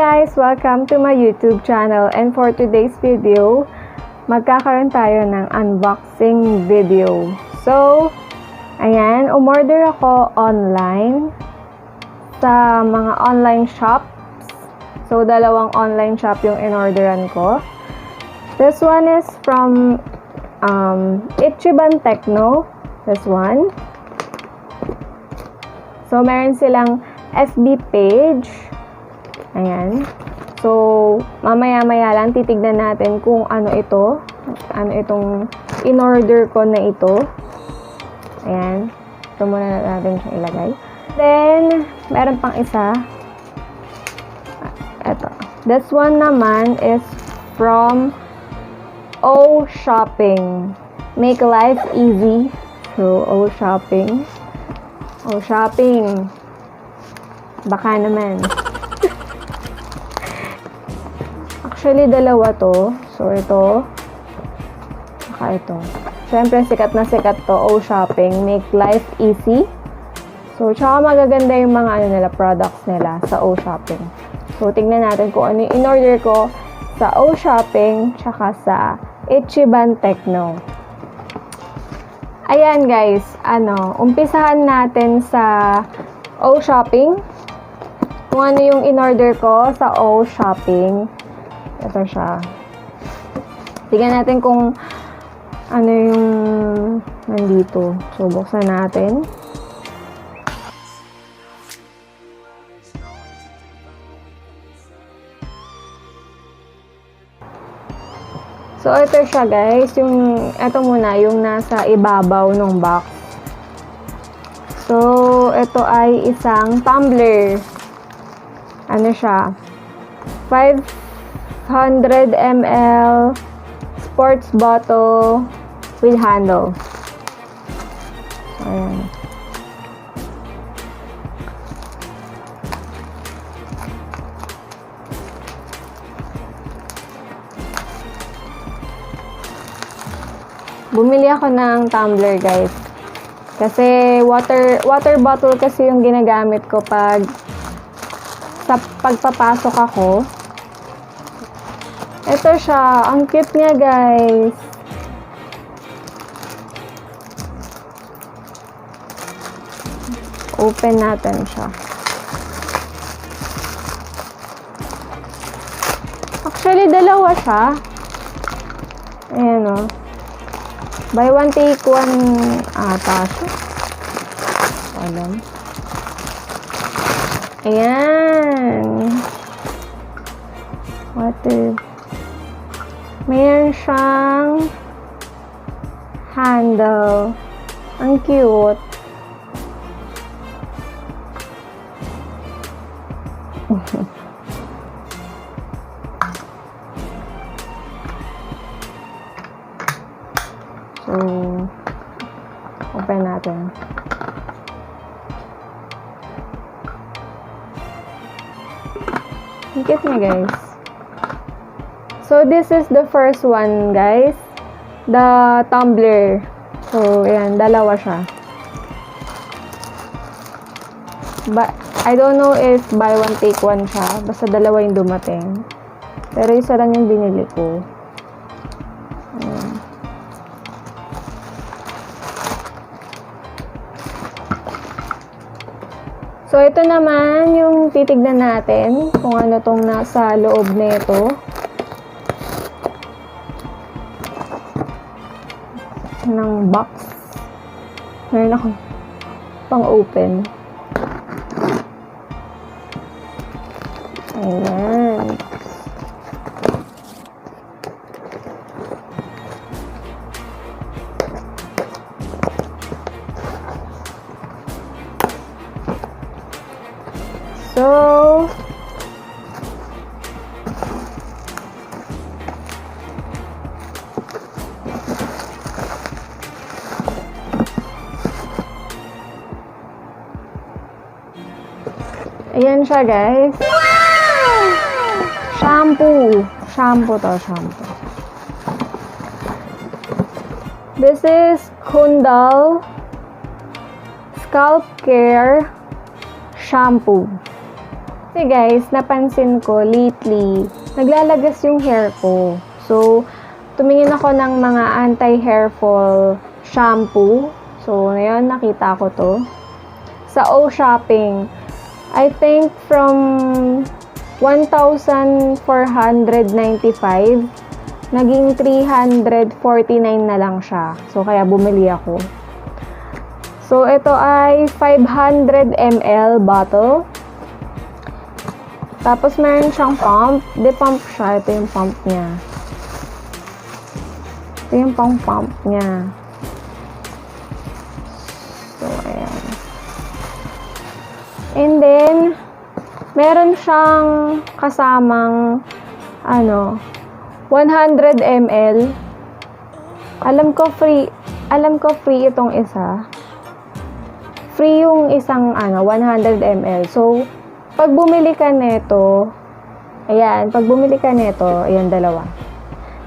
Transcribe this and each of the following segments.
guys! Welcome to my YouTube channel, and for today's video, magkakaroon tayo ng unboxing video. So, ayan, umorder ako online sa mga online shops. So, dalawang online shop yung in-orderan ko. This one is from ICHIBAN TEKNO. This one. So, meron silang FB page. Ayan. So, mamaya-maya lang titignan natin kung ano ito. Ano itong in-order ko na ito. Ayan. Ito muna natin siyang ilagay. Then, meron pang isa. Ito. This one naman is from O Shopping. Make life easy. So, O Shopping. O Shopping. Baka naman. Actually, dalawa to. So, ito. Saka ito. Siyempre, sikat na sikat to. O Shopping. Make life easy. So, tsaka magaganda yung mga nila, products nila sa O Shopping. So, tingnan natin kung ano yung in-order ko sa O Shopping tsaka sa ICHIBAN TEKNO. Ayan, guys. Umpisahan natin sa O Shopping. Kung ano yung in-order ko sa O Shopping. Ito siya. Tingnan natin kung ano yung nandito. So, buksan natin. So, ito siya guys. Ito muna, yung nasa ibabaw ng box. So, ito ay isang tumbler. Ano siya? 500 ml sports bottle with handle. Ayan. Bumili ako ng tumbler, guys. Kasi water bottle kasi yung ginagamit ko sa pagpapasok ako. Ito siya. Ang cute niya, guys. Open natin siya. Actually, dalawa siya. Ayan o. Buy one, take one ata siya. Alam. Ayan. Water. Mayroon siyang handle. Ang cute. So, open natin. Ang cute niya, guys. So, this is the first one, guys. The tumbler. So, ayan. Dalawa siya. But, I don't know if buy one, take one siya. Basta dalawa yung dumating. Pero isa lang yung binili ko. Ayan. So, ito naman yung titignan natin kung ano tong nasa loob nito. Ng box. Meron akong pang-open. Ayan. So, ayan siya, guys. Wow! Shampoo. Shampoo to, shampoo. This is Kundal Scalp Care Shampoo. Kasi guys, napansin ko lately, naglalagas yung hair ko. So, tumingin ako ng mga anti-hair fall shampoo. So, ngayon nakita ko to. Sa O Shopping, I think from 1,495, naging 349 na lang siya. So, kaya bumili ako. So, ito ay 500 ml bottle. Tapos, meron siyang pump. De-pump siya. Ito yung pump niya. Ito yung pump niya. So, ayan. And then, meron siyang kasamang 100 ml. Alam ko free itong isa. Free yung isang 100 ml. So, pag bumili ka nito, ayan, dalawa.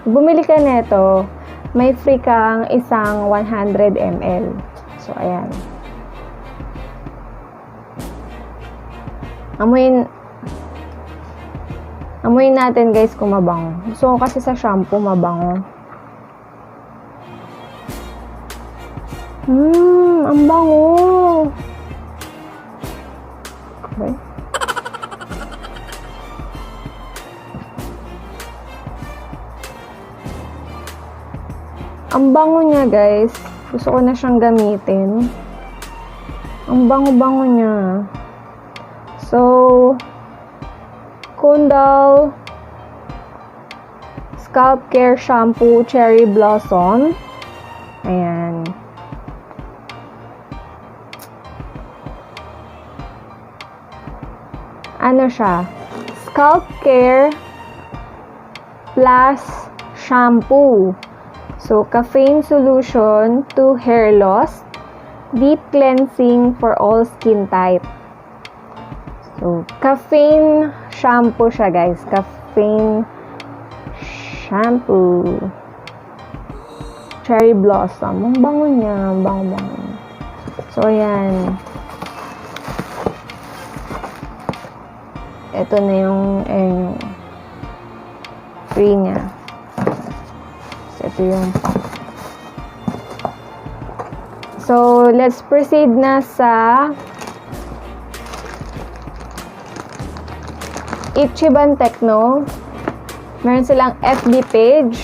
Pag bumili ka nito, may free kang isang 100 ml. So, ayan. Amuyin natin guys kung mabango. So, kasi sa shampoo, mabango. Ang bango. Okay. Ang bango niya guys. Gusto ko na siyang gamitin. Ang bango-bango niya. So, Kundal Scalp Care Shampoo Cherry Blossom. Ayan. Ano siya? Scalp Care Plus Shampoo. So, caffeine solution to hair loss. Deep cleansing for all skin type. So, caffeine shampoo siya guys. Caffeine shampoo. Cherry blossom. Ang bango niya. Bango. So, ayan. Ito na yung free niya. So, ito yung pump. So, let's proceed na sa ICHIBAN TEKNO. Meron silang FB page.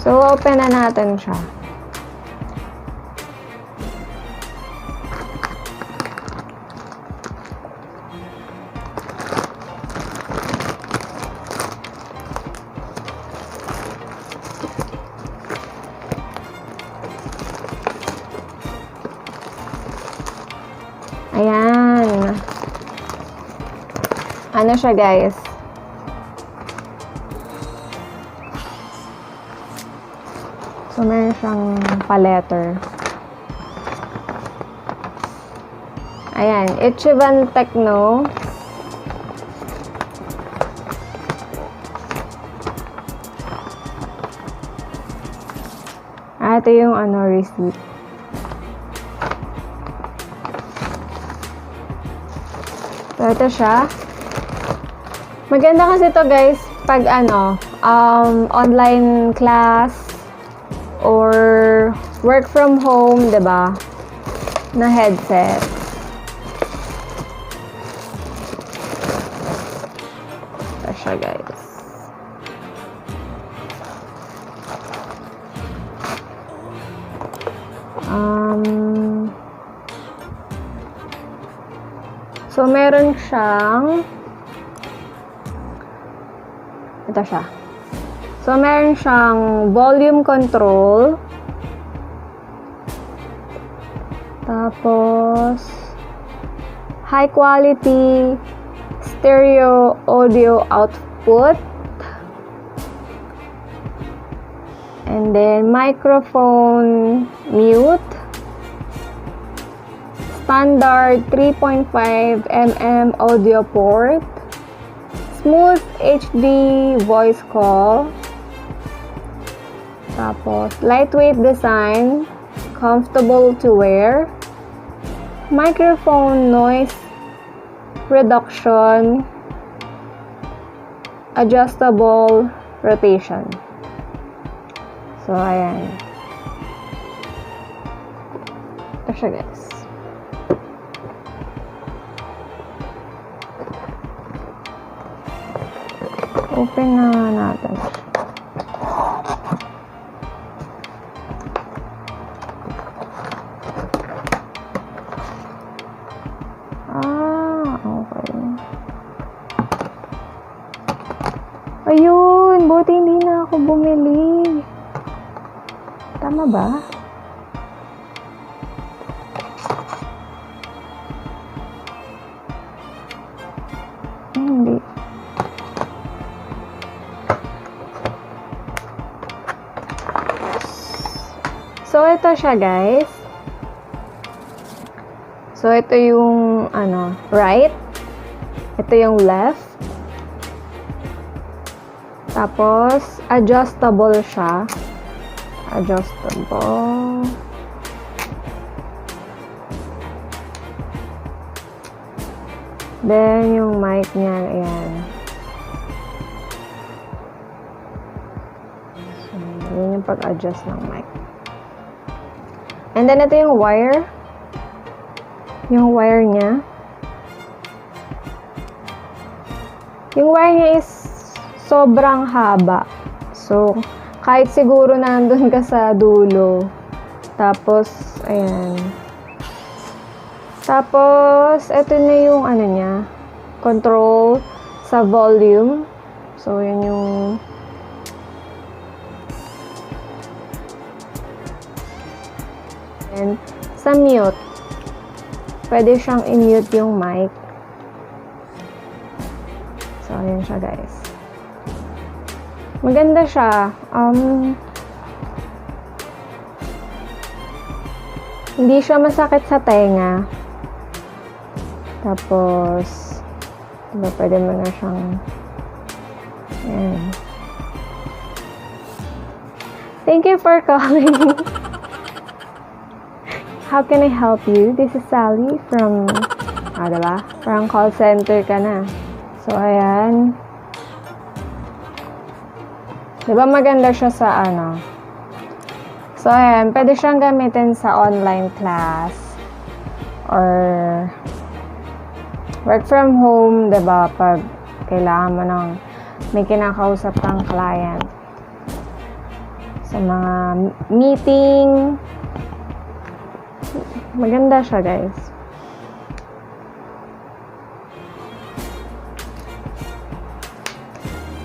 So, open na natin siya. Ayan. Ano siya guys? So, meron siyang paletter. Ayan. ICHIBAN TEKNO. Ito yung receipt. So, ito siya. Maganda kasi to guys pag online class or work from home, 'di ba? Na headset. Ito siya guys. So, meron siyang ito siya. So, meron siyang volume control. Tapos, high quality stereo audio output. And then, microphone mute. Standard 3.5 mm audio port. Smooth HD voice call. Tapos, lightweight design. comfortable to wear, microphone noise reduction, adjustable rotation. So, ayan. Ito siya, guys. Open na nga natin. Okay. Ayun! Buti hindi na ako bumili. Tama ba? Hindi. So, ito siya, guys. So, ito yung, right. Ito yung left. Tapos, adjustable siya. Adjustable. Then, yung mic niya, ayan. So, yun yung pag-adjust ng mic. And then, ito yung wire. Yung wire niya. Yung wire niya is sobrang haba. So, kahit siguro nandun ka sa dulo. Tapos, ayan. Tapos, ito na yung niya. Control sa volume. So, yun yung and sa mute. Pwede siyang i-mute yung mic. So, ayan siya, guys. Maganda siya. Hindi siya masakit sa tenga. Tapos, diba, pwede mo na siyang ayan. Thank you for calling. How can I help you? This is Sally from, diba? Parang call center ka na. So, ayan. Diba maganda siya sa So, ayan. Pwede siyang gamitin sa online class. Or work from home, diba? Pag kailangan mo ng may kinakausap kang client. Sa mga meeting. Maganda siya, guys.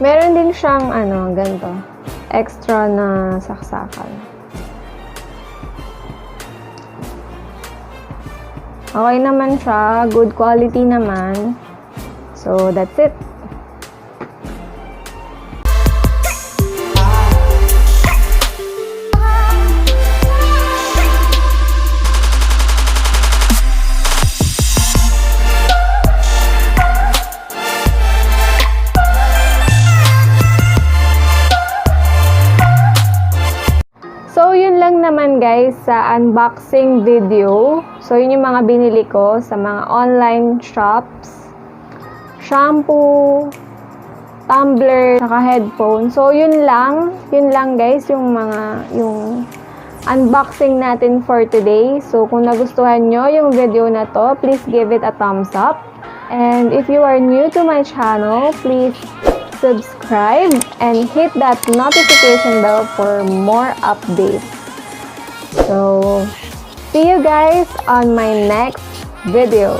Meron din siyang, ganito. Extra na saksakan. Okay naman siya. Good quality naman. So, that's it. So, yun lang naman guys sa unboxing video. So, yun yung mga binili ko sa mga online shops. Shampoo, tumbler, saka headphone. So, yun lang. Yun lang guys yung unboxing natin for today. So, kung nagustuhan nyo yung video na to, please give it a thumbs up. And if you are new to my channel, please subscribe and hit that notification bell for more updates. So, see you guys on my next video.